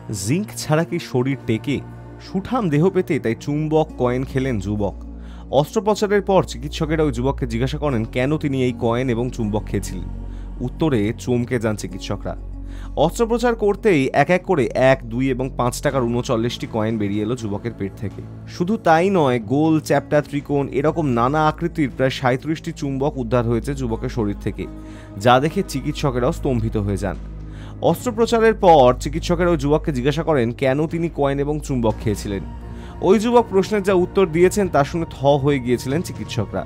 Zinc ছাড়া কি শরীর টেকে? সুঠাম দেহ পেতে তাই চুম্বক কয়েন খেলেন যুবক। অস্ত্রোপচারের পর চিকিৎসকেরা ওই যুবককে জিজ্ঞাসা করেন কেন তিনি এই কয়েন এবং চুম্বক খেয়েছিলেন। উত্তরে চমকে যান চিকিৎসকরা। অস্ত্রোপচার করতেই এক এক করে 1, 2 এবং 5 টাকার 39টি কয়েন বেরিয়ে এলো যুবকের পেট থেকে। শুধু তাই নয়, গোল, চ্যাপ্টা, ত্রিকোণ এরকম নানা আকৃতির প্রায় 37টি চুম্বক উদ্ধার হয়েছে যুবকের শরীর থেকে, যা দেখে চিকিৎসকেরাও স্তম্ভিত হয়ে যান। অস্ত্রোপচারের পর চিকিৎসকেরা ওই যুবককে জিজ্ঞাসা করেন কেন তিনি কয়েন এবং চুম্বক খেয়েছিলেন। ওই যুবক প্রশ্নের যা উত্তর দিয়েছেন তা শুনে থ হয়ে গিয়েছিলেন চিকিৎসকরা।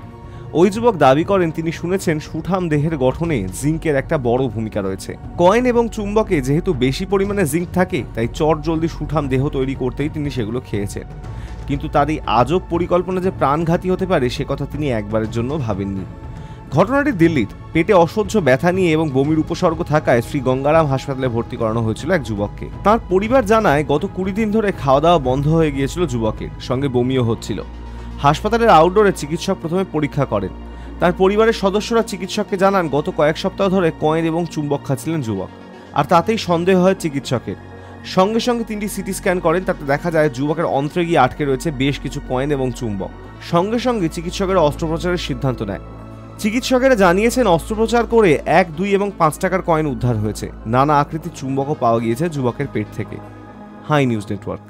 ওই যুবক দাবি করেন তিনি শুনেছেন সুঠাম দেহের গঠনে জিঙ্কের একটা বড় ভূমিকা রয়েছে। কয়েন এবং চুম্বকে যেহেতু বেশি পরিমাণে জিঙ্ক থাকে, তাই চটজলদি সুঠাম দেহ তৈরি করতেই তিনি সেগুলো খেয়েছেন। কিন্তু তার এই আজব পরিকল্পনা যে প্রাণঘাতী হতে পারে সে কথা তিনি একবারের জন্য ভাবেননি। ঘটনাটি দিল্লির। পেটে অসহ্য ব্যথা নিয়ে এবং বমির উপসর্গ থাকায় শ্রী গঙ্গারাম হাসপাতালে ভর্তি করানো হয়েছিল এক যুবককে। তার পরিবার জানায় গত 20 দিন ধরে খাওয়া দাওয়া বন্ধ হয়ে গিয়েছিল যুবকের, সঙ্গে বমিও হচ্ছিল। হাসপাতালের আউটডোরে চিকিৎসক প্রথমে পরীক্ষা করেন। তার পরিবারের সদস্যরা চিকিৎসককে জানান গত কয়েক সপ্তাহ ধরে কয়েন এবং চুম্বক খাচ্ছিলেন যুবক, আর তাতেই সন্দেহ হয় চিকিৎসকের। সঙ্গে সঙ্গে 3টি সিটি স্ক্যান করেন, তাতে দেখা যায় যুবকের অন্ত্রে গিয়ে আটকে রয়েছে বেশ কিছু কয়েন এবং চুম্বক। সঙ্গে সঙ্গে চিকিৎসকেরা অস্ত্রোপচারের সিদ্ধান্ত নেয়। চিকিৎসকেরা জানিয়েছেন অস্ত্রোপচার করে 1, 2 এবং 5 টাকার কয়েন উদ্ধার হয়েছে। নানা আকৃতির চুম্বকও পাওয়া গিয়েছে যুবকের পেট থেকে। High news network.